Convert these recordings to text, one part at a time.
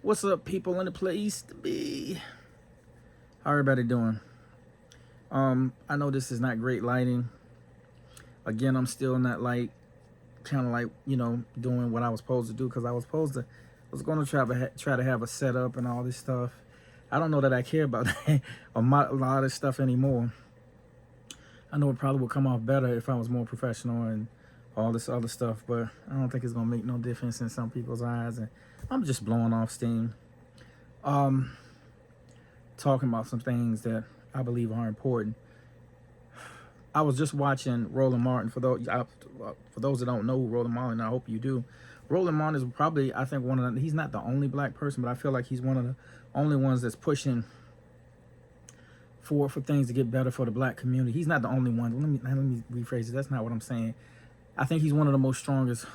What's up, people in the place to be? How everybody doing? I know this is not great lighting. Again, I'm still not like kind of like doing what I was supposed to do because I was going to try to have a setup and all this stuff. I don't know that I care about that a lot of this stuff anymore. I know it probably would come off better if I was more professional and all this other stuff, but I don't think it's gonna make no difference in some people's eyes, and I'm just blowing off steam. Um, Talking about some things that I believe are important. I was just watching Roland Martin. For those that don't know who Roland Martin, I hope you do. Roland Martin is probably, I think, he's not the only black person, but I feel like he's one of the only ones that's pushing for things to get better for the black community. He's not the only one. Let me rephrase it. That's not what I'm saying. I think he's one of the most strongest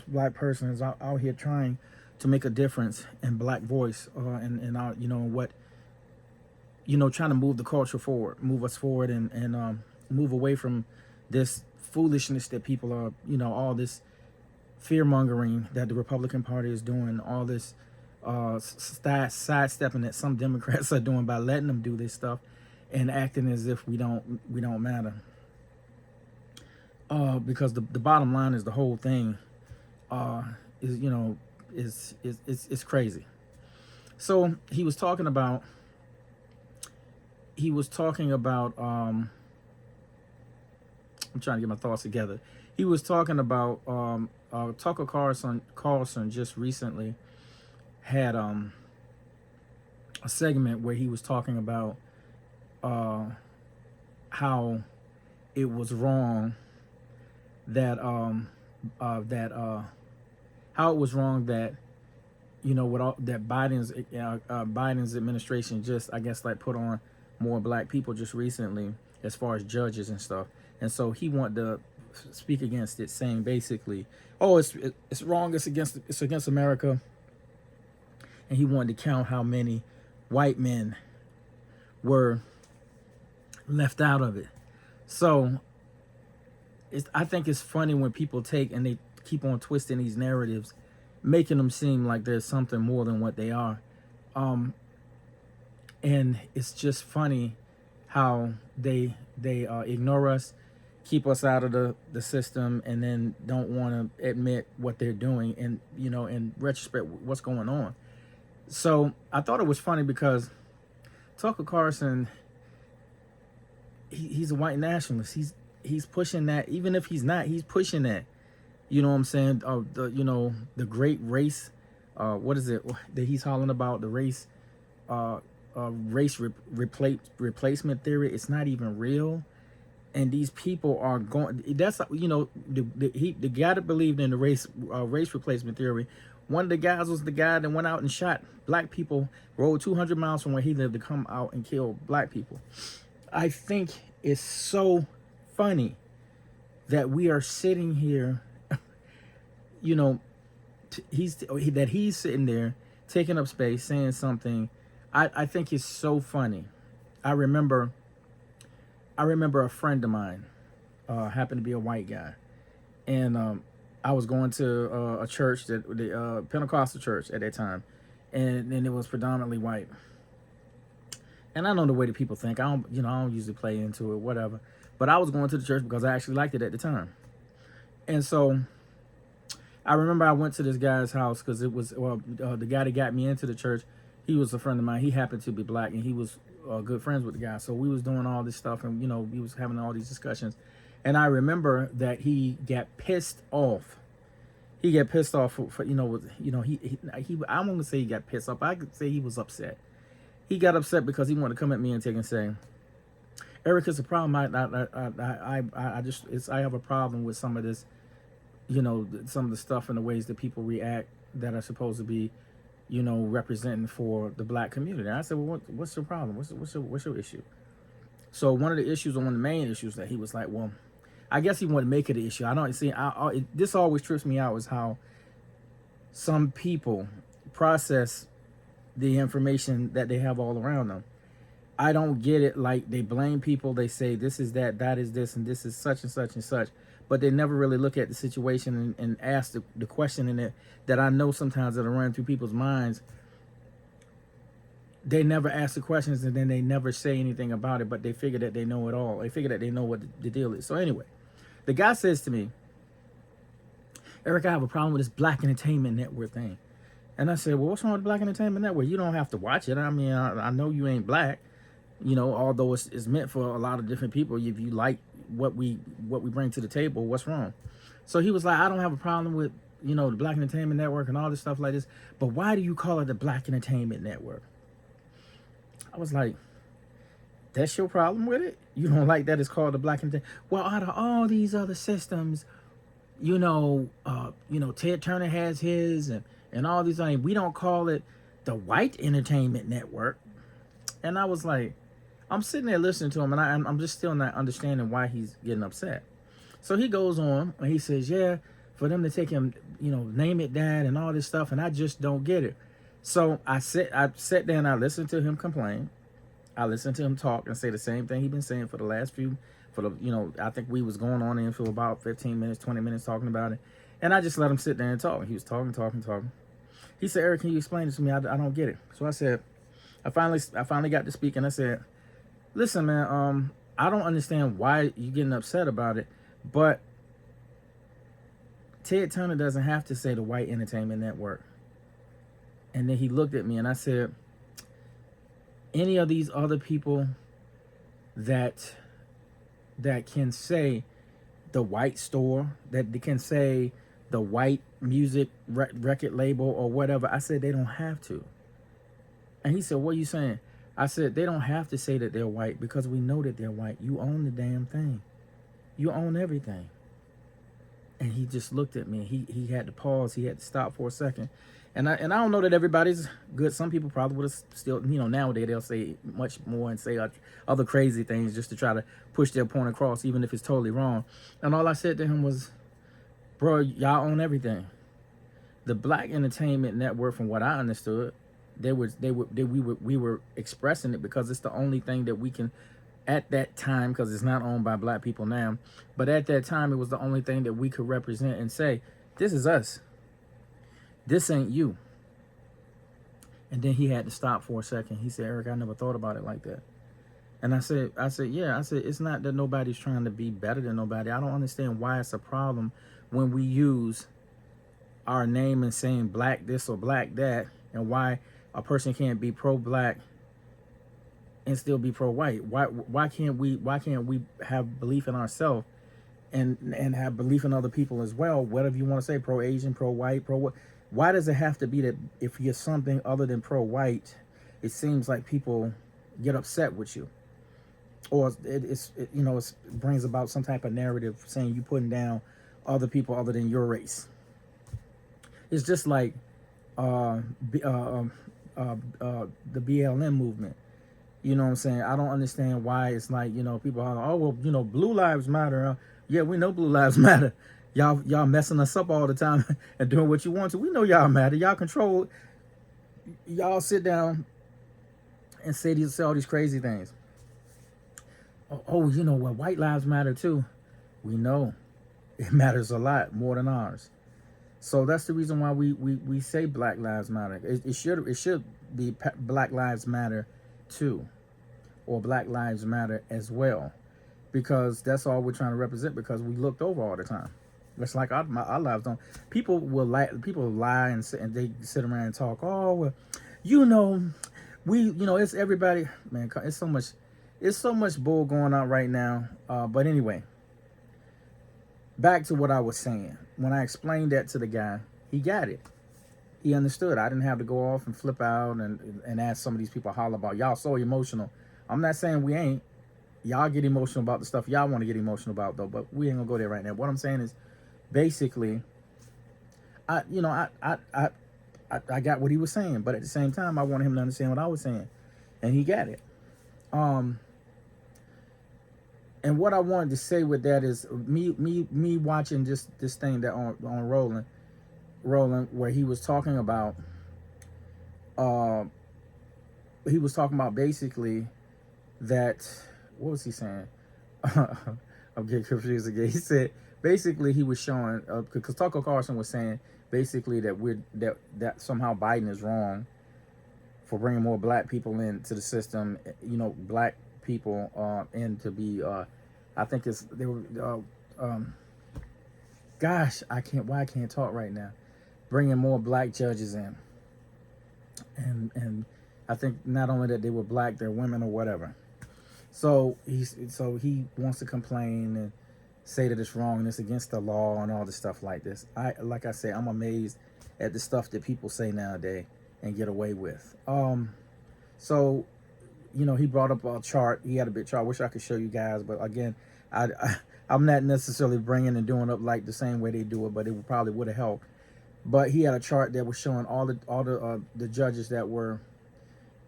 black persons out here trying to make a difference in black voice, and our, trying to move the culture forward, move us forward, and move away from this foolishness that people are, all this fear mongering that the Republican Party is doing, all this sidestepping that some Democrats are doing by letting them do this stuff and acting as if we don't matter. Because the bottom line is the whole thing is crazy. So he was talking about I'm trying to get my thoughts together. He was talking about Tucker Carlson just recently had a segment where he was talking about how it was wrong that how it was wrong that that Biden's administration just, I guess, like put on more black people just recently as far as judges and stuff. And so he wanted to speak against it, saying basically, oh, it's wrong, it's against America. And he wanted to count how many white men were left out of it. So I think it's funny when people take and they keep on twisting these narratives, making them seem like there's something more than what they are. And it's just funny how they ignore us, keep us out of the system, and then don't want to admit what they're doing and, in retrospect, what's going on. So I thought it was funny because Tucker Carlson, he's a white nationalist. He's pushing that, even if he's not, he's pushing that. You know what I'm saying? The great race. What is it that he's hollering about? The race replacement theory. It's not even real, and these people are going. That's the guy that believed in the race replacement theory. One of the guys was the guy that went out and shot black people, rode 200 miles from where he lived to come out and kill black people. I think it's so funny that we are sitting here, he's sitting there taking up space, saying something. I think it's so funny. I remember a friend of mine, happened to be a white guy, and I was going to a church, the Pentecostal church at that time, and it was predominantly white. And I know the way that people think. I don't usually play into it, whatever. But I was going to the church because I actually liked it at the time. And so I remember I went to this guy's house because it was the guy that got me into the church. He was a friend of mine. He happened to be black, and he was good friends with the guy. So we was doing all this stuff, and we was having all these discussions. And I remember that he got pissed off. He got pissed off for I won't gonna say he got pissed off. I could say he was upset. He got upset because he wanted to come at me and say, Eric, it's a problem. I have a problem with some of this, some of the stuff and the ways that people react that are supposed to be, representing for the black community. And I said, well, what's your problem? What's your issue? So one of the issues, or one of the main issues, that he was like, well, I guess he wanted to make it an issue. I don't see. This always trips me out, is how some people process the information that they have all around them. I don't get it. Like, they blame people. They say this is that is this, and this is such and such and such. but they never really look at the situation and ask the question in it that I know sometimes that are running through people's minds. They never ask the questions, and then they never say anything about it, but they figure that they know it all. They figure that they know what the deal is. So anyway, the guy says to me, Eric, I have a problem with this Black Entertainment Network thing. And I said, well, what's wrong with Black Entertainment Network? You don't have to watch it. I mean, I know you ain't black, although it's meant for a lot of different people. If you like what we bring to the table, what's wrong? So he was like, I don't have a problem with, the Black Entertainment Network and all this stuff like this, but why do you call it the Black Entertainment Network? I was like, that's your problem with it? You don't like that it's called the Black Entertainment? Well, out of all these other systems, Ted Turner has his and all these things. We don't call it the White Entertainment Network. And I was like, I'm sitting there listening to him, and I'm just still not understanding why he's getting upset. So he goes on and he says, yeah, for them to take him, name it that and all this stuff, and I just don't get it. So I sat there and I listened to him complain. I listened to him talk and say the same thing he's been saying for the last I think we was going on in for about 15 minutes, 20 minutes talking about it. And I just let him sit there and talk. He was talking. He said, Eric, can you explain this to me? I don't get it. So I said, I finally got to speak, and I said, listen, man, I don't understand why you're getting upset about it, but Ted Turner doesn't have to say the White Entertainment Network. And then he looked at me and I said, any of these other people that can say the white store, that they can say the white music record label or whatever, I said they don't have to. And he said, what are you saying? I said, they don't have to say that they're white because we know that they're white. You own the damn thing. You own everything. And he just looked at me. He had to pause. He had to stop for a second. And I don't know that everybody's good. Some people probably would have still, nowadays they'll say much more and say other crazy things just to try to push their point across, even if it's totally wrong. And all I said to him was, bro, y'all own everything. The Black Entertainment Network, from what I understood, we were expressing it because it's the only thing that we can, at that time, because it's not owned by black people now, but at that time it was the only thing that we could represent and say, this is us. This ain't you. And then he had to stop for a second. He said, Eric, I never thought about it like that. And I said, yeah, it's not that nobody's trying to be better than nobody. I don't understand why it's a problem when we use our name and saying black this or black that, and why a person can't be pro-black and still be pro-white. Why can't we have belief in ourselves and have belief in other people as well? Whatever you want to say, pro-Asian, pro-white, pro-what. Why does it have to be that if you're something other than pro-white, it seems like people get upset with you? Or it brings about some type of narrative saying you putting down other people other than your race. It's just like the BLM movement. You know what I'm saying? I don't understand why it's like, people are, oh, well, blue lives matter. Yeah, we know blue lives matter. Y'all messing us up all the time and doing what you want to. We know y'all matter. Y'all control. Y'all sit down and say all these crazy things. Oh, well, white lives matter too. We know it matters a lot more than ours. So that's the reason why we say Black Lives Matter. It should be Black Lives Matter too, or Black Lives Matter as well, because that's all we're trying to represent. Because we looked over all the time. It's like our lives don't. People lie and they sit around and talk. Oh, well, it's everybody. Man, it's so much bull going on right now. But anyway, back to what I was saying. When I explained that to the guy, he got it. He understood. I didn't have to go off and flip out and ask some of these people, holler about y'all so emotional. I'm not saying we ain't. Y'all get emotional about the stuff y'all want to get emotional about though, but we ain't gonna go there right now. What I'm saying is, basically, I got what he was saying, but at the same time, I wanted him to understand what I was saying, and he got it. And what I wanted to say with that is me watching this thing that on Rolling, where he was talking about basically that, what was he saying? I'm getting confused again. He said, basically he was showing, because Tucker Carlson was saying basically that that somehow Biden is wrong for bringing more black people into the system. Black people in to be. I think it's they were. Gosh, I can't. Why I can't talk right now? Bringing more black judges in, and I think not only that they were black, they're women or whatever. So he wants to complain and say that it's wrong and it's against the law and all this stuff like this. Like I say, I'm amazed at the stuff that people say nowadays and get away with. So he brought up a chart. He had a big chart. I wish I could show you guys, but again, I'm not necessarily bringing and doing up like the same way they do it, but it probably would have helped. But he had a chart that was showing all the judges that were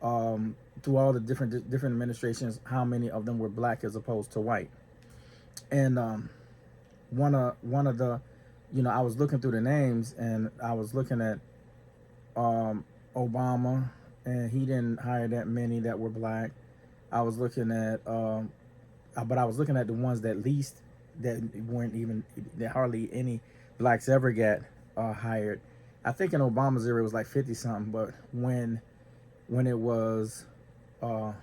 through all the different administrations, how many of them were black as opposed to white. And one of the, I was looking through the names and I was looking at Obama, and he didn't hire that many that were black. I was looking at, but I was looking at the ones that weren't even, that hardly any blacks ever got hired. I think in Obama's era it was like 50 something, but when it was the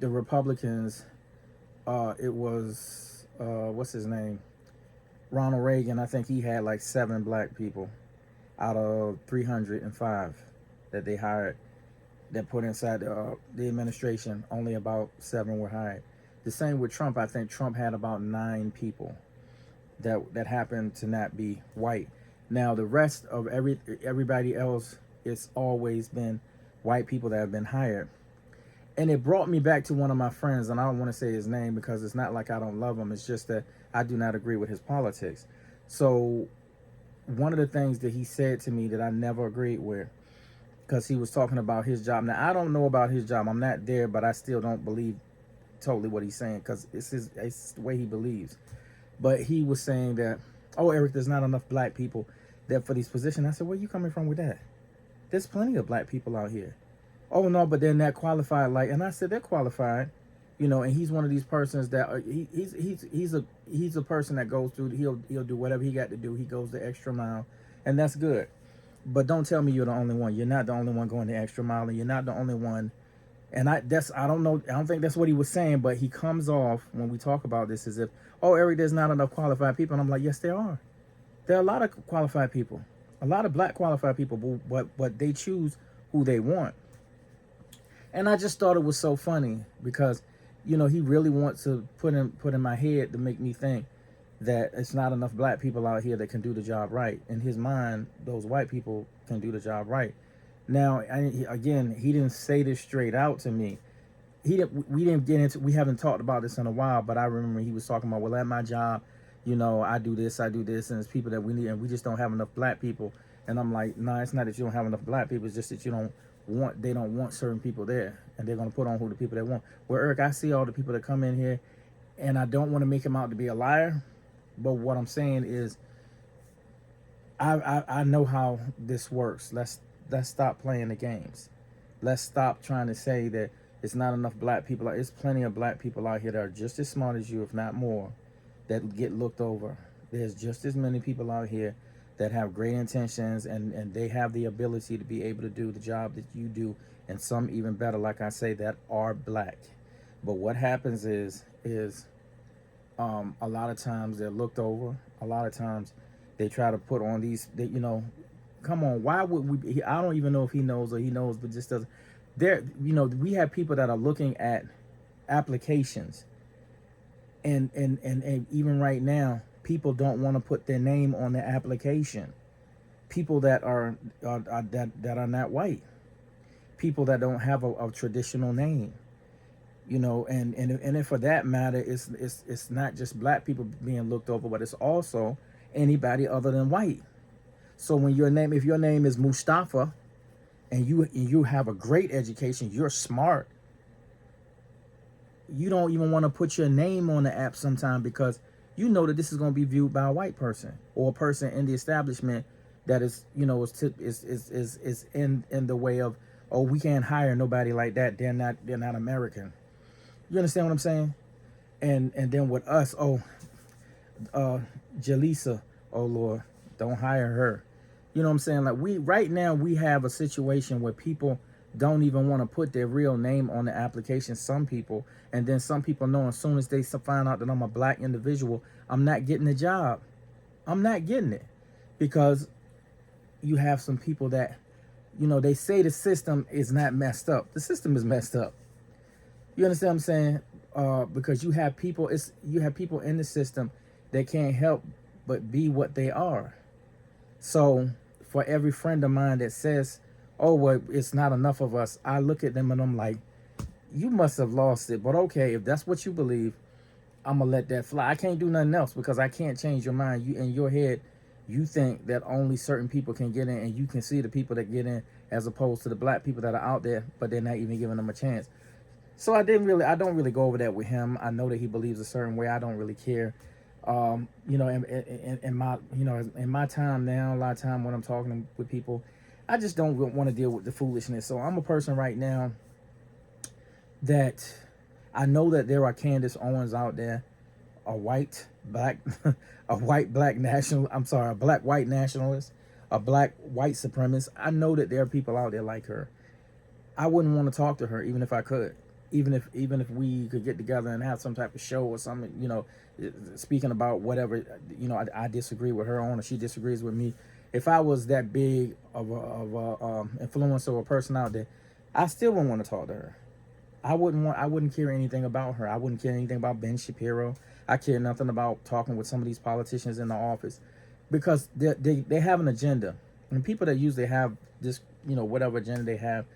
Republicans, it was what's his name, Ronald Reagan. I think he had like 7 black people out of 305 that they hired, that put inside the administration. Only about 7 were hired. The same with Trump. I think Trump had about 9 people that happened to not be white. Now the rest of everybody else, it's always been white people that have been hired. And it brought me back to one of my friends, and I don't want to say his name because it's not like I don't love him. It's just that I do not agree with his politics. So one of the things that he said to me that I never agreed with, because he was talking about his job. Now, I don't know about his job. I'm not there, but I still don't believe totally what he's saying, because it's the way he believes. But he was saying that, oh, Eric, there's not enough black people that for these positions. I said, where are you coming from with that? There's plenty of black people out here. Oh no, but they're not qualified. And I said they're qualified, and he's one of these persons that he's a person that goes through. He'll do whatever he got to do. He goes the extra mile, and that's good. But don't tell me you're the only one. You're not the only one going the extra mile, and you're not the only one. And I don't know. I don't think that's what he was saying, but he comes off when we talk about this as if, oh, Eric, there's not enough qualified people. And I'm like, yes, there are. There are a lot of qualified people, a lot of black qualified people, but they choose who they want. And I just thought it was so funny because, he really wants to put in my head to make me think that it's not enough black people out here that can do the job right. In his mind, those white people can do the job right. Now, again, he didn't say this straight out to me. We haven't talked about this in a while, but I remember he was talking about, well, at my job, I do this, and it's people that we need, and we just don't have enough black people. And I'm like, nah, it's not that you don't have enough black people, it's just that they don't want certain people there, and they're going to put on who the people they want. Well, Eric, I see all the people that come in here, and I don't want to make him out to be a liar, but what I'm saying is I know how this works. Let's stop playing the games. Let's stop trying to say that it's not enough black people. There's plenty of black people out here that are just as smart as you, if not more, that get looked over. There's just as many people out here that have great intentions, and they have the ability to be able to do the job that you do, and some even better, like I say, that are black. But what happens is a lot of times they're looked over. A lot of times they try to put on these, come on, why would we, I don't even know if he knows or he knows, but just doesn't. We have people that are looking at applications, and even right now, people don't want to put their name on the application. People that are not white, people that don't have a traditional name, and if for that matter, it's not just black people being looked over, but it's also anybody other than white. So if your name is Mustafa, and you have a great education, you're smart, you don't even want to put your name on the app sometime, because you know that this is going to be viewed by a white person or a person in the establishment that is in the way of, oh, we can't hire nobody like that. They're not American. You understand what I'm saying? And then with us, oh, uh Jaleesa, oh Lord, don't hire her. You know what I'm saying? Like, we right now we have a situation where people don't even want to put their real name on the application. Some people, and then some people know as soon as they find out that I'm a black individual, I'm not getting the job. I'm not getting it because you have some people that, they say the system is not messed up. The system is messed up. You understand what I'm saying? Because you have people in the system that can't help but be what they are. So for every friend of mine that says, "Oh, well, it's not enough of us," I look at them and I'm like, "You must have lost it." But okay, if that's what you believe, I'm gonna let that fly. I can't do nothing else because I can't change your mind. You, in your head, you think that only certain people can get in, and you can see the people that get in as opposed to the black people that are out there, but they're not even giving them a chance. So I don't really go over that with him. I know that he believes a certain way. I don't really care. In my, in my time now, a lot of time when I'm talking with people, I just don't want to deal with the foolishness. So I'm a person right now that I know that there are Candace Owens out there, a white black, a white black national. I'm sorry, a black white nationalist, a black white supremacist. I know that there are people out there like her. I wouldn't want to talk to her even if I could. Even if we could get together and have some type of show or something, speaking about whatever, I disagree with her on, or she disagrees with me. If I was that big of a influence or a person out there, I still wouldn't want to talk to her. I wouldn't care anything about her. I wouldn't care anything about Ben Shapiro. I care nothing about talking with some of these politicians in the office, because they have an agenda, and people that usually have this, whatever agenda they have,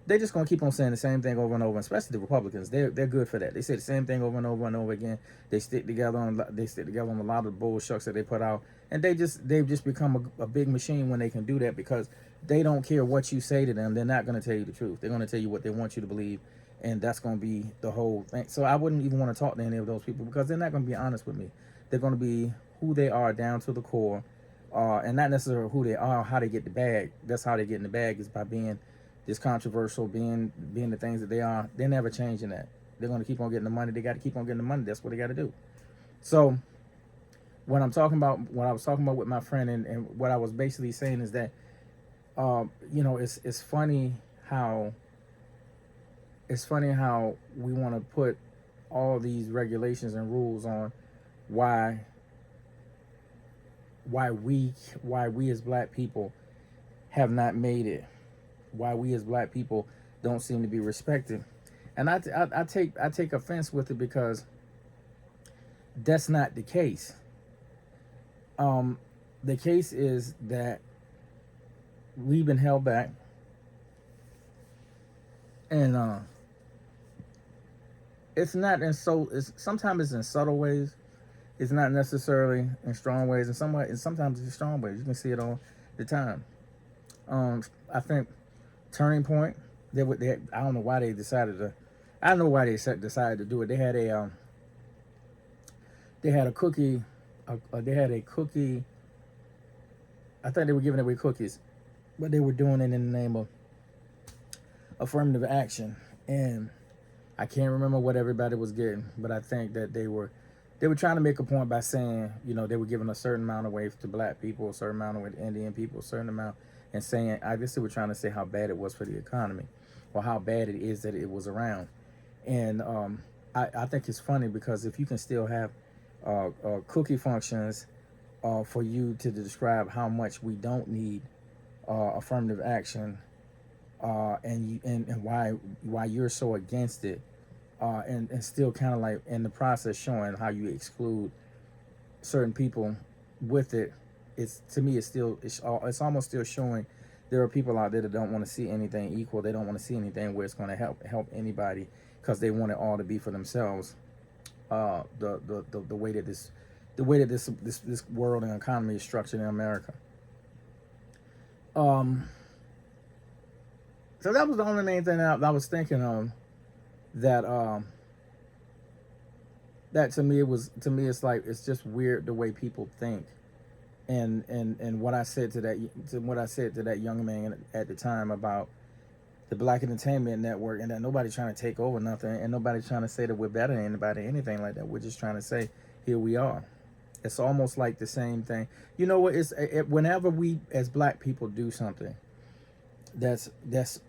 they're just gonna keep on saying the same thing over and over. Especially the Republicans, they're good for that. They say the same thing over and over and over again. They stick together on a lot of the bull shucks that they put out, and they've just become a big machine when they can do that, because they don't care what you say to them. They're not gonna tell you the truth. They're gonna tell you what they want you to believe, and that's gonna be the whole thing. So I wouldn't even want to talk to any of those people because they're not gonna be honest with me. They're gonna be who they are down to the core, and not necessarily who they are, how they get the bag. That's how they get in the bag, is by being this controversial, being the things that they are. They're never changing that. They're going to keep on getting the money. They got to keep on getting the money. That's what they got to do. So what I was talking about with my friend, and what I was basically saying is that, it's funny how we want to put all these regulations and rules on why we as black people have not made it, why we as black people don't seem to be respected. And I take offense with it, because that's not the case. The case is that we've been held back, and sometimes it's in subtle ways. It's not necessarily in strong ways, and sometimes it's in strong ways. You can see it all the time. I think Turning Point, I don't know why they decided to. I don't know why they decided to do it. They had a cookie. They had a cookie. I think they were giving away cookies, but they were doing it in the name of affirmative action, and I can't remember what everybody was getting, but I think that they were trying to make a point by saying, they were giving a certain amount away to black people, a certain amount away to Indian people, a certain amount, and saying, I guess they were trying to say how bad it was for the economy, or how bad it is that it was around. And I think it's funny, because if you can still have cookie functions for you to describe how much we don't need affirmative action, and why you're so against it, and still kind of like in the process showing how you exclude certain people with it, to me it's almost still showing there are people out there that don't want to see anything equal. They don't want to see anything where it's going to help anybody, because they want it all to be for themselves. The way that this world and economy is structured in America. So that was the only main thing that I was thinking of. That to me it's like, it's just weird the way people think. And what I said to that young man at the time about the Black Entertainment Network, and that nobody's trying to take over nothing, and nobody's trying to say that we're better than anybody, anything like that. We're just trying to say, here we are. It's almost like the same thing. You know what? Whenever we as black people do something that's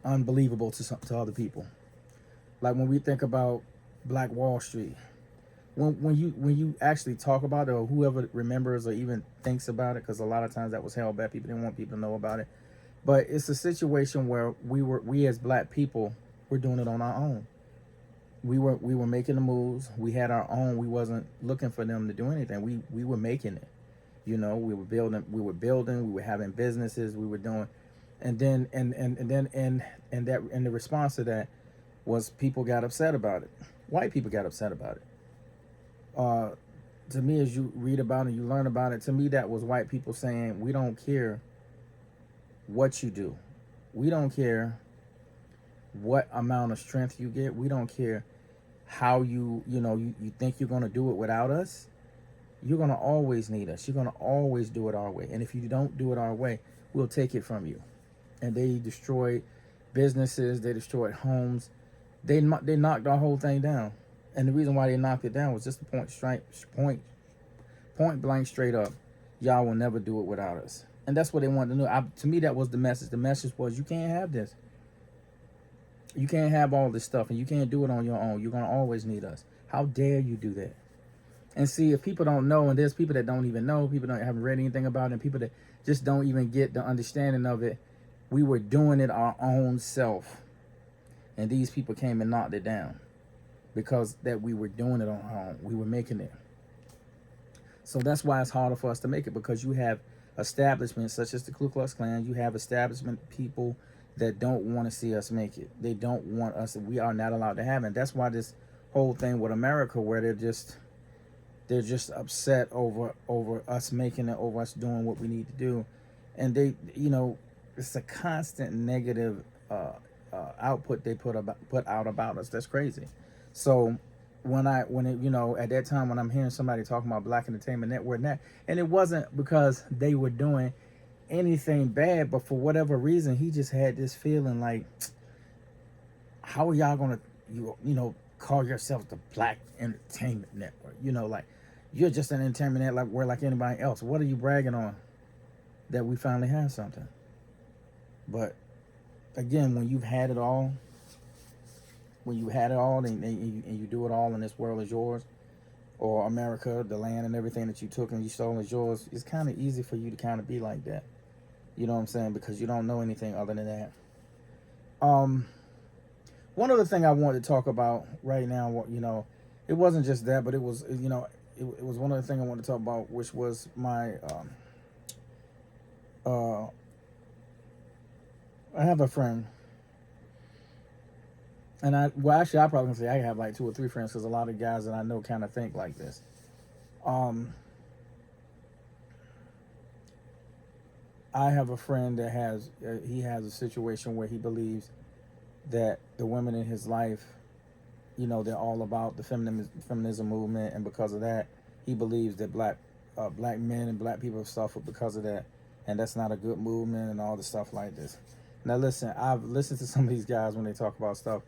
unbelievable to other people. Like when we think about Black Wall Street, when you actually talk about it, or whoever remembers or even thinks about it, because a lot of times that was held back. People didn't want people to know about it. But it's a situation where we as black people were doing it on our own. We were making the moves. We had our own. We wasn't looking for them to do anything. We were making it. You know, we were building. We were having businesses. We were doing, and then and the response to that was people got upset about it. White people got upset about it. Uh, to me, as you read about it, you learn about it. To me, that was white people saying, "We don't care what you do. We don't care what amount of strength you get. We don't care how you think you're going to do it without us. You're going to always need us. You're going to always do it our way. And if you don't do it our way, we'll take it from you." And they destroyed businesses. They destroyed homes. They knocked our whole thing down. And the reason why they knocked it down was just the point blank straight up. Y'all will never do it without us. And that's what they wanted to know. To me, that was the message. The message was, you can't have this. You can't have all this stuff, and you can't do it on your own. You're going to always need us. How dare you do that? And see, if people don't know, and there's people that don't even know, people that haven't read anything about it, and people that just don't even get the understanding of it, we were doing it our own self. And these people came and knocked it down because that we were doing it on our own. We were making it. So that's why it's harder for us to make it, because you have establishments such as the Ku Klux Klan. You have establishment people that don't want to see us make it. They don't want us. We are not allowed to have it. And that's why this whole thing with America, where they're just upset over us making it, over us doing what we need to do, and they, it's a constant negative output they put out about us. That's crazy. So when at that time when I'm hearing somebody talking about Black Entertainment Network, and it wasn't because they were doing anything bad, but for whatever reason, he just had this feeling like, how are y'all gonna call yourselves the Black Entertainment Network? Like, you're just an entertainment network like anybody else. What are you bragging on? That we finally have something. But again, when you've had it all, and you do it all, and this world is yours, or America, the land and everything that you took and you stole is yours, it's kind of easy for you to kind of be like that. You know what I'm saying? Because you don't know anything other than that. One other thing I wanted to talk about right now, it wasn't just that, but it was, it was one other thing I wanted to talk about, which was my, I have a friend, and I probably can say I have like 2 or 3 friends, because a lot of guys that I know kind of think like this. I have a friend that has a situation where he believes that the women in his life, they're all about the feminism movement, and because of that, he believes that black men and black people suffer because of that, and that's not a good movement and all the stuff like this. Now listen, I've listened to some of these guys when they talk about stuff,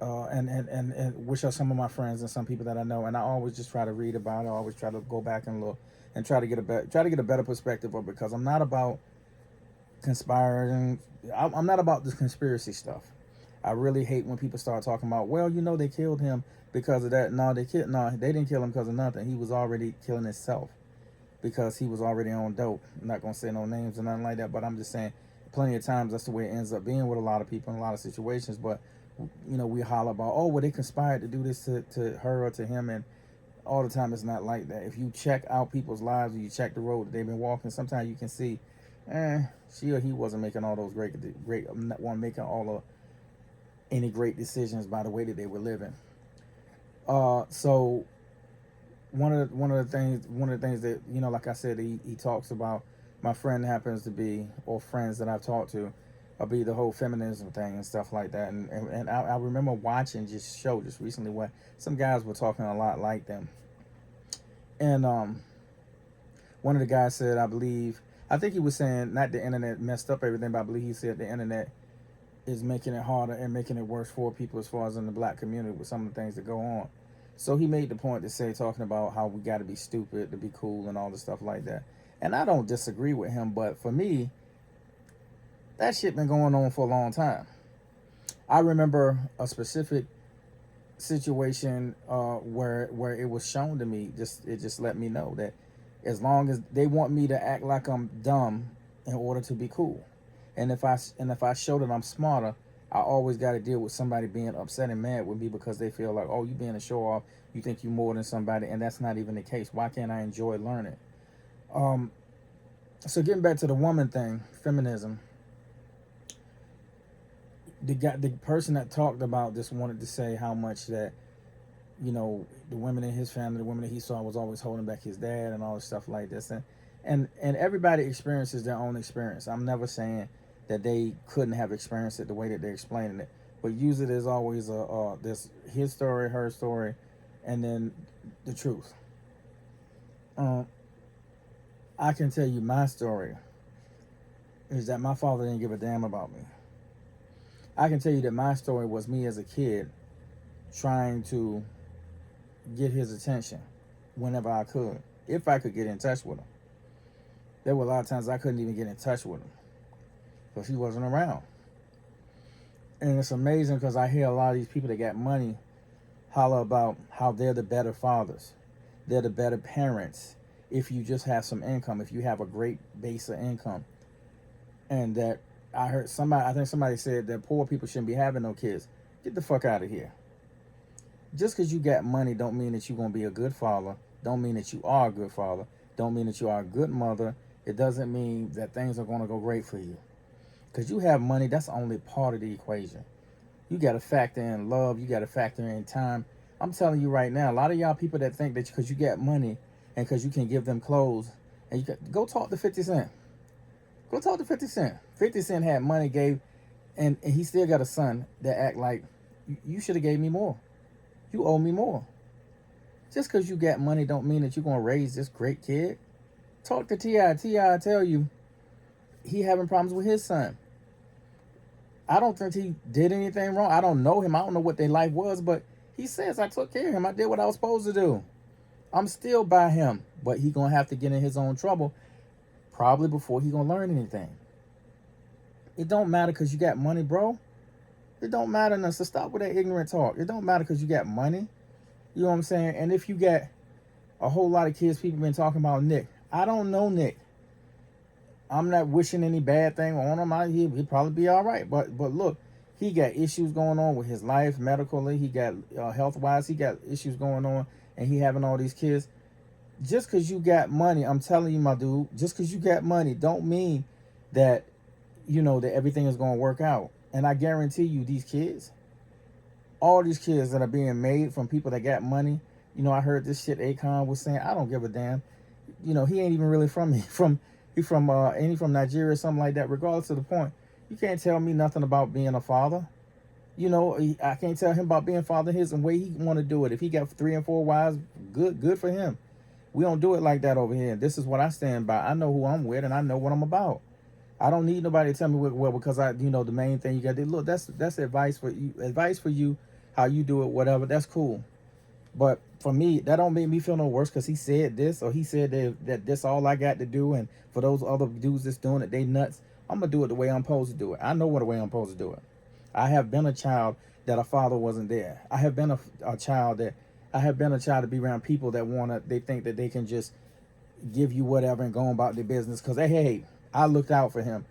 and which are some of my friends and some people that I know, and I always just try to read about it. I always try to go back and look and try to get a better perspective of it, because I'm not about conspiring. I'm not about this conspiracy stuff. I really hate when people start talking about, well, they killed him because of that. No, they didn't kill him because of nothing. He was already killing himself because he was already on dope. I'm not gonna say no names or nothing like that, but I'm just saying, plenty of times that's the way it ends up being with a lot of people in a lot of situations. But we holler about, oh, well, they conspired to do this to her or to him, and all the time it's not like that. If you check out people's lives, or you check the road that they've been walking, sometimes you can see, she or he wasn't making all those great one making all of any great decisions by the way that they were living. So one of the things that, like I said, he talks about, my friend happens to be, or friends that I've talked to, be the whole feminism thing and stuff like that. And I remember watching just recently where some guys were talking a lot like them. And one of the guys said, I think he was saying, not the internet messed up everything, but I believe he said the internet is making it harder and making it worse for people as far as in the black community with some of the things that go on. So he made the point to say, talking about how we got to be stupid to be cool and all the stuff like that. And I don't disagree with him, but for me, that shit been going on for a long time. I remember a specific situation where it was shown to me. It just let me know that as long as they want me to act like I'm dumb in order to be cool, and if I show that I'm smarter, I always got to deal with somebody being upset and mad with me because they feel like, oh, you being a show off, you think you more than somebody, and that's not even the case. Why can't I enjoy learning? Um, so getting back to the woman thing, feminism. The person that talked about this wanted to say how much that, the women in his family, the women that he saw, was always holding back his dad and all this stuff like this. And everybody experiences their own experience. I'm never saying that they couldn't have experienced it the way that they're explaining it, but use it as always this his story, her story, and then the truth. I can tell you my story is that my father didn't give a damn about me. I can tell you that my story was me as a kid trying to get his attention whenever I could, if I could get in touch with him. There were a lot of times I couldn't even get in touch with him because he wasn't around. And it's amazing because I hear a lot of these people that got money holler about how they're the better fathers, they're the better parents if you just have some income, if you have a great base of income. And that I think somebody said that poor people shouldn't be having no kids. Get the fuck out of here. Just because you got money don't mean that you're going to be a good father. Don't mean that you are a good father. Don't mean that you are a good mother. It doesn't mean that things are going to go great for you. Because you have money, that's only part of the equation. You got to factor in love. You got to factor in time. I'm telling you right now, a lot of y'all people that think that because you got money and because you can give them clothes, and go talk to 50 Cent. Go talk to 50 Cent. 50 Cent had money, and he still got a son that act like, you should have gave me more. You owe me more. Just because you got money don't mean that you're going to raise this great kid. Talk to T.I. T.I. tell you he having problems with his son. I don't think he did anything wrong. I don't know him. I don't know what their life was, but he says, I took care of him. I did what I was supposed to do. I'm still by him, but he going to have to get in his own trouble probably before he going to learn anything. It don't matter because you got money, bro. It don't matter enough. So stop with that ignorant talk. It don't matter because you got money. You know what I'm saying? And if you got a whole lot of kids, people been talking about Nick. I don't know Nick. I'm not wishing any bad thing on him. He'll probably be all right. But look, he got issues going on with his life, medically. He got health-wise. He got issues going on, and he having all these kids. Just because you got money, I'm telling you, my dude, just because you got money don't mean that, that everything is going to work out. And I guarantee you, these kids, all these kids that are being made from people that got money, I heard this shit Akon was saying, I don't give a damn. He ain't even really from me. He from Nigeria or something like that. Regardless of the point, you can't tell me nothing about being a father. I can't tell him about being father his and way he want to do it. If he got 3 and 4 wives, good for him. We don't do it like that over here. This is what I stand by. I know who I'm with and I know what I'm about. I don't need nobody to tell me well because the main thing you got to look. That's advice for you. Advice for you, how you do it, whatever. That's cool. But for me, that don't make me feel no worse because he said this or he said that this all I got to do. And for those other dudes that's doing it, they nuts. I'm gonna do it the way I'm supposed to do it. I know what the way I'm supposed to do it. I have been a child that a father wasn't there. I have been a child to be around people that they think that they can just give you whatever and go about their business because hey, I looked out for him.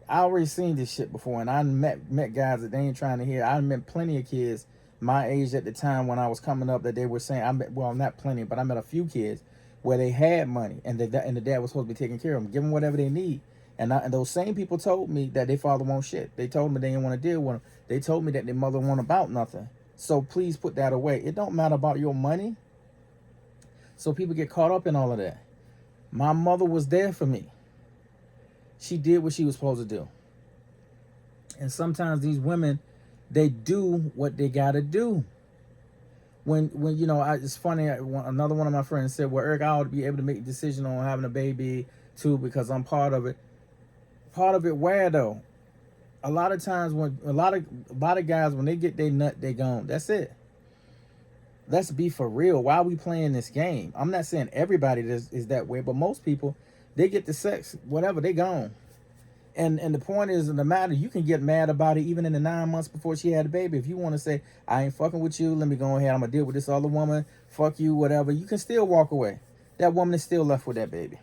I already seen this shit before, and I met guys that they ain't trying to hear. I met plenty of kids my age at the time when I was coming up that they were saying, not plenty, but I met a few kids where they had money and the dad was supposed to be taking care of them, give them whatever they need. And those same people told me that their father won't shit. They told me they didn't want to deal with them. They told me that their mother won't about nothing. So please put that away. It don't matter about your money. So people get caught up in all of that. My mother was there for me. She did what she was supposed to do. And sometimes these women, they do what they got to do. When it's funny, another one of my friends said, well, Eric, I ought to be able to make a decision on having a baby too because I'm part of it. Part of it where, though? A lot of times when a lot of guys, when they get their nut, they gone. That's it. Let's be for real. Why are we playing this game? I'm not saying everybody is that way, but most people, they get the sex, whatever, they gone. And the point is, in the matter, you can get mad about it even in the 9 months before she had a baby. If you want to say, I ain't fucking with you, let me go ahead, I'm gonna deal with this other woman, fuck you, whatever, you can still walk away. That woman is still left with that baby.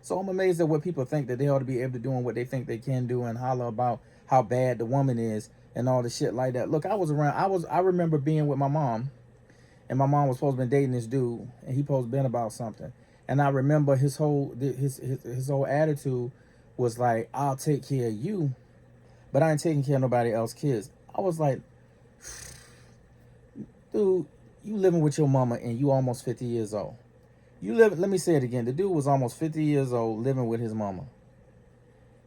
So I'm amazed at what people think that they ought to be able to do and what they think they can do, and holler about how bad the woman is and all the shit like that. Look, I remember being with my mom, and my mom was supposed to be dating this dude, and he supposed to been about something. And I remember his whole attitude was like, I'll take care of you, but I ain't taking care of nobody else's kids. I was like, dude, you living with your mama and you almost 50 years old. Let me say it again. The dude was almost 50 years old living with his mama.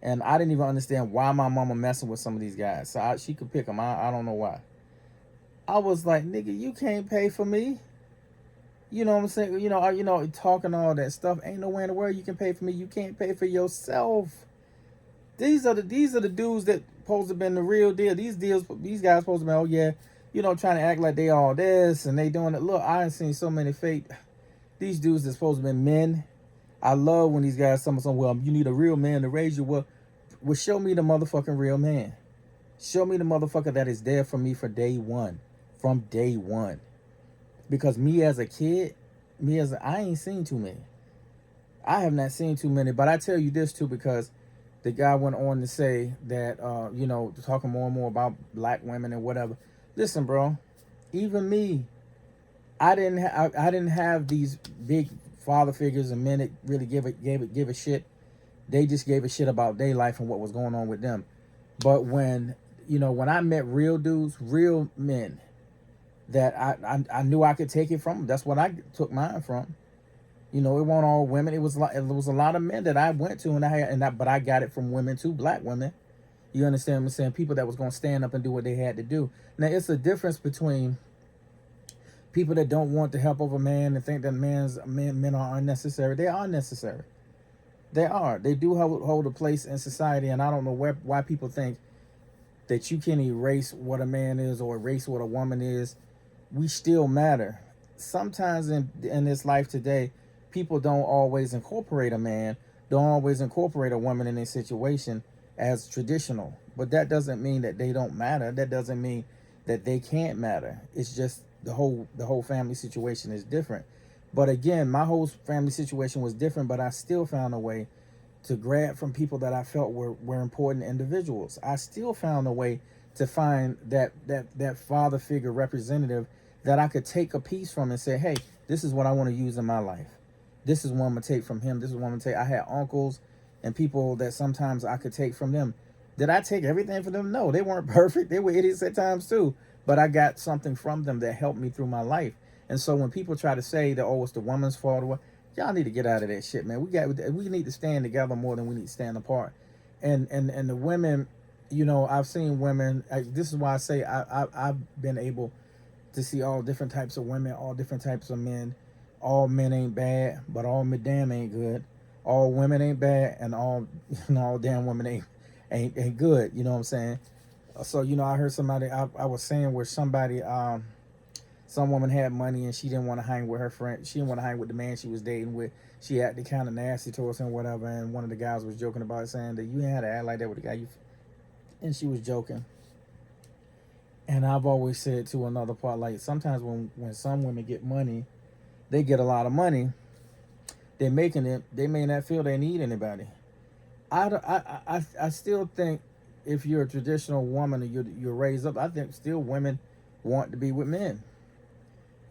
And I didn't even understand why my mama messing with some of these guys. So she could pick them. I don't know why. I was like, nigga, you can't pay for me. You know what I'm saying? Talking all that stuff. Ain't nowhere in the world you can pay for me. You can't pay for yourself. These are the dudes that supposed to been the real deal. These guys supposed to be, oh yeah, trying to act like they all this and they doing it. Look, I ain't seen so many fake. These dudes that supposed to be men. I love when these guys say, well, you need a real man to raise you. Well, show me the motherfucking real man. Show me the motherfucker that is there for me for day one. From day one. Because me as a kid, I ain't seen too many. I have not seen too many. But I tell you this too, because the guy went on to say that, talking more and more about black women and whatever. Listen, bro, even me, I didn't have these big father figures and men that really give a shit. They just gave a shit about their life and what was going on with them. But when I met real dudes, real men, that I knew I could take it from, that's what I took mine from. It wasn't all women. It was a lot of men that I went to, but I got it from women too, black women. You understand what I'm saying? People that was gonna stand up and do what they had to do. Now it's a difference between people that don't want to help over man and think that men are unnecessary. They are necessary. They are. They do hold a place in society, and I don't know why people think that you can erase what a man is or erase what a woman is. We still matter. Sometimes in this life today, people don't always incorporate a man, don't always incorporate a woman in a situation as traditional. But that doesn't mean that they don't matter. That doesn't mean that they can't matter. It's just the whole family situation is different. But again, my whole family situation was different, but I still found a way to grab from people that I felt were important individuals. I still found a way to find that father figure representative that I could take a piece from and say, hey, this is what I want to use in my life. This is what I'm going to take from him. This is what I'm going to take. I had uncles and people that sometimes I could take from them. Did I take everything from them? No, they weren't perfect. They were idiots at times too. But I got something from them that helped me through my life. And so when people try to say that, oh, it's the woman's fault, or what, y'all need to get out of that shit, man. We need to stand together more than we need to stand apart. And the women, I've seen women. This is why I say I've been able to see all different types of women, all different types of men. All men ain't bad, but all damn ain't good. All women ain't bad, and all damn women ain't good. You know what I'm saying? So I heard somebody. I was saying where somebody, some woman had money and she didn't want to hang with her friend. She didn't want to hang with the man she was dating with. She acted kind of nasty towards him, whatever. And one of the guys was joking about it, saying that you had to act like that with the guy. And she was joking. And I've always said to another part, like sometimes when some women get money, they get a lot of money. They're making it. They may not feel they need anybody. I still think if you're a traditional woman and you're raised up, I think still women want to be with men.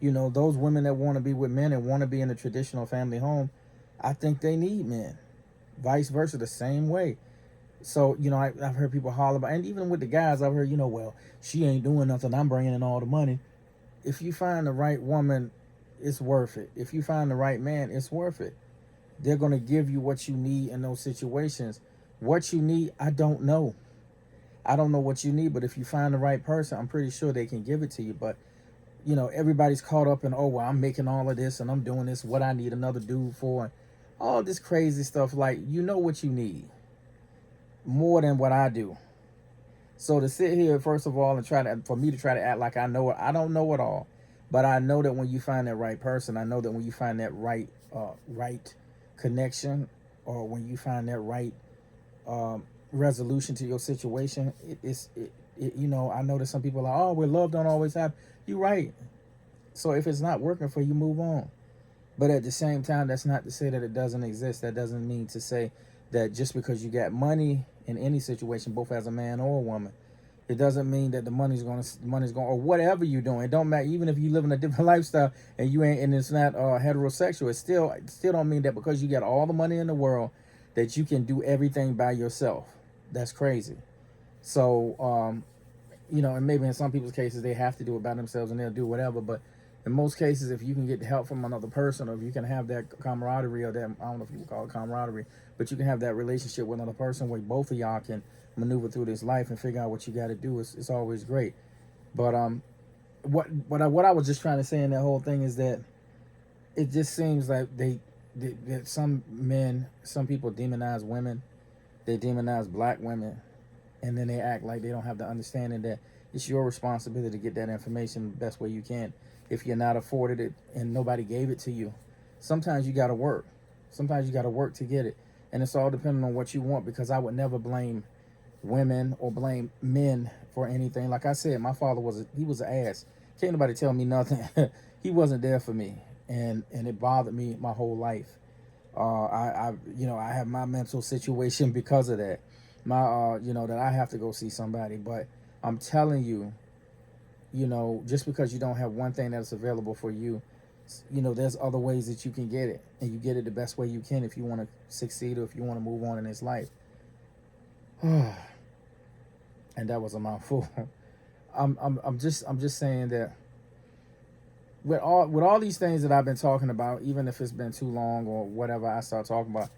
Those women that want to be with men and want to be in a traditional family home, I think they need men. Vice versa, the same way. So, I've heard people holler about, and even with the guys, I've heard, well, she ain't doing nothing. I'm bringing in all the money. If you find the right woman, it's worth it. If you find the right man, it's worth it. They're going to give you what you need in those situations. What you need, I don't know. I don't know what you need, but if you find the right person, I'm pretty sure they can give it to you. But, everybody's caught up in, oh, well, I'm making all of this and I'm doing this, what I need another dude for, and all this crazy stuff. Like, what you need more than what I do. So to sit here, first of all, and for me to try to act like I know it, I don't know it all. But I know that when you find that right person, I know that when you find that right connection, or when you find that right resolution to your situation, you know, I know that some people are like, oh, well, love don't always happen. You're right. So if it's not working for you, move on. But at the same time, that's not to say that it doesn't exist. That doesn't mean to say that just because you got money in any situation, both as a man or a woman, it doesn't mean that the money's going, or whatever you're doing. It don't matter. Even if you live in a different lifestyle and you ain't, and it's not heterosexual, it still don't mean that because you got all the money in the world that you can do everything by yourself. That's crazy. So you know, and maybe in some people's cases they have to do it by themselves and they'll do whatever. But in most cases, if you can get help from another person, or if you can have that camaraderie, or that, I don't know if you would call it camaraderie, but you can have that relationship with another person where both of y'all can maneuver through this life and figure out what you got to do, it's always great. But what I was just trying to say in that whole thing is that it just seems like that some men, some people demonize women, they demonize black women, and then they act like they don't have the understanding that it's your responsibility to get that information the best way you can. If you're not afforded it and nobody gave it to you, sometimes you got to work. Sometimes you got to work to get it, and it's all depending on what you want. Because I would never blame women or blame men for anything. Like I said, my father he was an ass. Can't nobody tell me nothing. He wasn't there for me, and it bothered me my whole life. I have my mental situation because of that. That I have to go see somebody. But I'm telling you, just because you don't have one thing that's available for you, there's other ways that you can get it, and you get it the best way you can if you want to succeed or if you want to move on in this life. And that was a mouthful. I'm just saying that with all these things that I've been talking about, even if it's been too long or whatever, I start talking about,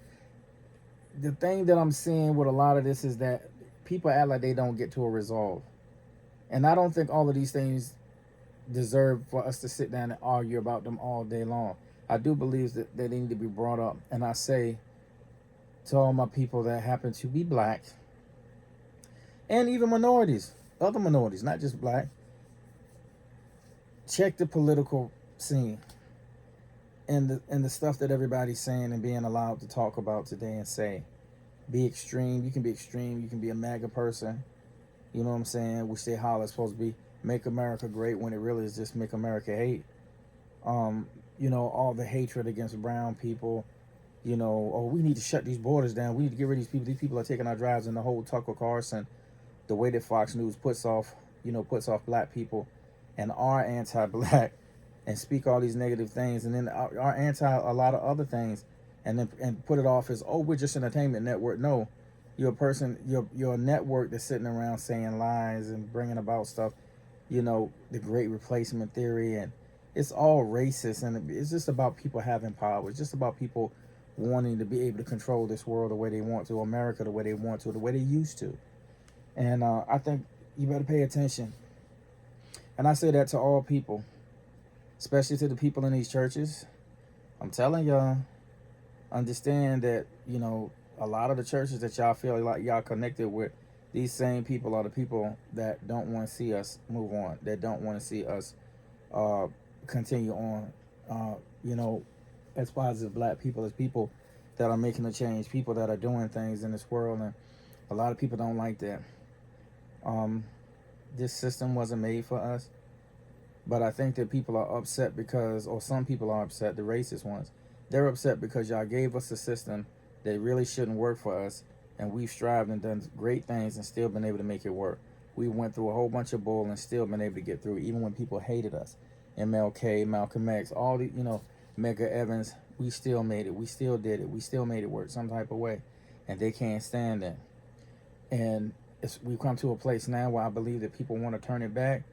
the thing that I'm seeing with a lot of this is that people act like they don't get to a resolve. And I don't think all of these things deserve for us to sit down and argue about them all day long. I do believe that they need to be brought up. And I say to all my people that happen to be black, and even minorities, other minorities, not just black, check the political scene and the stuff that everybody's saying and being allowed to talk about today and say. Be extreme. You can be extreme. You can be a MAGA person. You know what I'm saying? Which they holler is supposed to be make America great, when it really is just make America hate. All the hatred against brown people. Oh, we need to shut these borders down. We need to get rid of these people. These people are taking our drives, and the whole Tucker Carlson, the way that Fox News puts off black people and are anti-black and speak all these negative things, and then are anti a lot of other things, and put it off as, oh, we're just an entertainment network. No, you're a network that's sitting around saying lies and bringing about stuff, the great replacement theory, and it's all racist, and it's just about people having power. It's just about people wanting to be able to control this world the way they want to, America the way they want to, the way they used to. And I think you better pay attention. And I say that to all people, especially to the people in these churches. I'm telling y'all, understand that, a lot of the churches that y'all feel like y'all connected with, these same people are the people that don't want to see us move on, that don't want to see us continue on, as positive black people, as people that are making a change, people that are doing things in this world. And a lot of people don't like that. This system wasn't made for us. But I think that people are upset because, or some people are upset, the racist ones, they're upset because y'all gave us a system that really shouldn't work for us, and we've strived and done great things and still been able to make it work. We went through a whole bunch of bull and still been able to get through, even when people hated us. MLK, Malcolm X, all the, Medgar Evans, we still made it. We still did it. We still made it work some type of way, and they can't stand that. And we've come to a place now where I believe that people want to turn it back,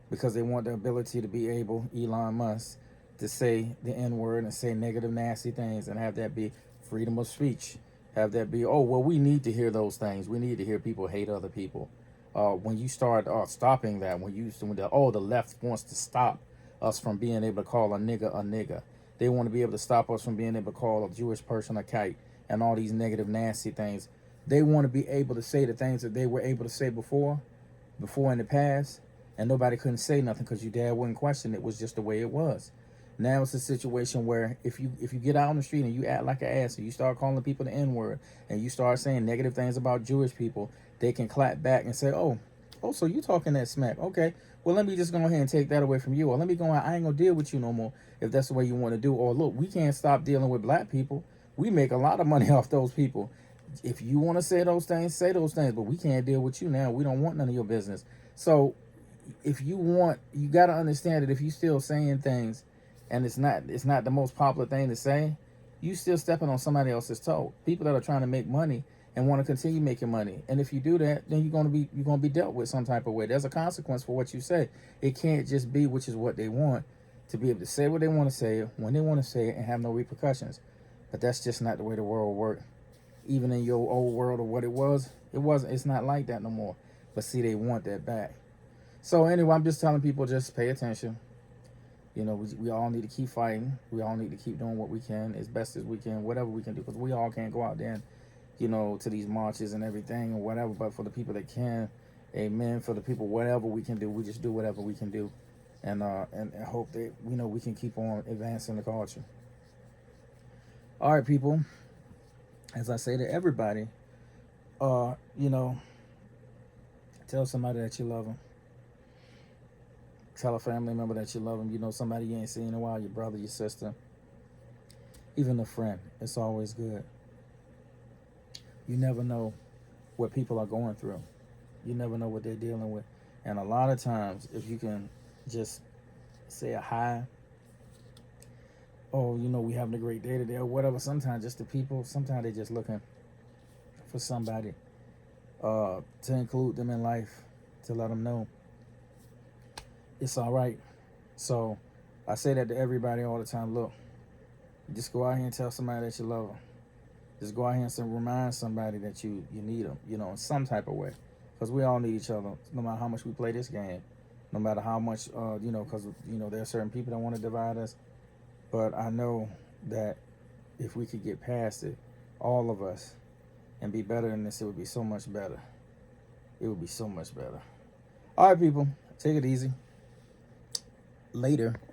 because they want the ability to be able, Elon Musk, to say the N-word and say negative, nasty things, and have that be freedom of speech. Have that be, oh, well, we need to hear those things. We need to hear people hate other people. When you start stopping that, the left wants to stop us from being able to call a nigger. They want to be able to stop us from being able to call a Jewish person a kite and all these negative, nasty things. They want to be able to say the things that they were able to say before in the past. and nobody couldn't say nothing because your dad wouldn't question it. It was just the way it was. Now it's a situation where if you get out on the street and you act like an ass and you start calling people the N-word and you start saying negative things about Jewish people, they can clap back and say, oh, so you talking that smack? Okay, well, let me just go ahead and take that away from you, or let me go on, I ain't gonna deal with you no more if that's the way you want to do. Or look, we can't stop dealing with black people. We make a lot of money off those people. If you want to say those things, say those things, but we can't deal with you now. We don't want none of your business. So if you want, you got to understand that if you still saying things and it's not the most popular thing to say, you still stepping on somebody else's toe. People that are trying to make money and want to continue making money. And if you do that, then you're gonna be dealt with some type of way. There's a consequence for what you say. It can't just be, which is what they want, to be able to say what they want to say when they want to say it and have no repercussions. But that's just not the way the world works. Even in your old world of what it was, it's not like that no more. But see, they want that back. So anyway, I'm just telling people, just pay attention. You know, we all need to keep fighting. We all need to keep doing what we can as best as we can, whatever we can do, because we all can't go out there and, to these marches and everything or whatever. But for the people that can, amen. For the people, whatever we can do, we just do whatever we can do, and hope that we can keep on advancing the culture. All right, people. As I say to everybody, tell somebody that you love them. Tell a family member that you love them. Somebody you ain't seen in a while, your brother, your sister, even a friend. It's always good. You never know what people are going through. You never know what they're dealing with. And a lot of times, if you can just say a hi, we having a great day today or whatever, sometimes just the people, sometimes they're just looking for somebody to include them in life, to let them know it's all right. So I say that to everybody all the time. Look, just go out here and tell somebody that you love them. Just go out here and remind somebody that you need them, in some type of way. Because we all need each other, no matter how much we play this game, no matter how much, because, there are certain people that want to divide us. But I know that if we could get past it, all of us, and be better than this, it would be so much better. It would be so much better. All right, people, take it easy. Later.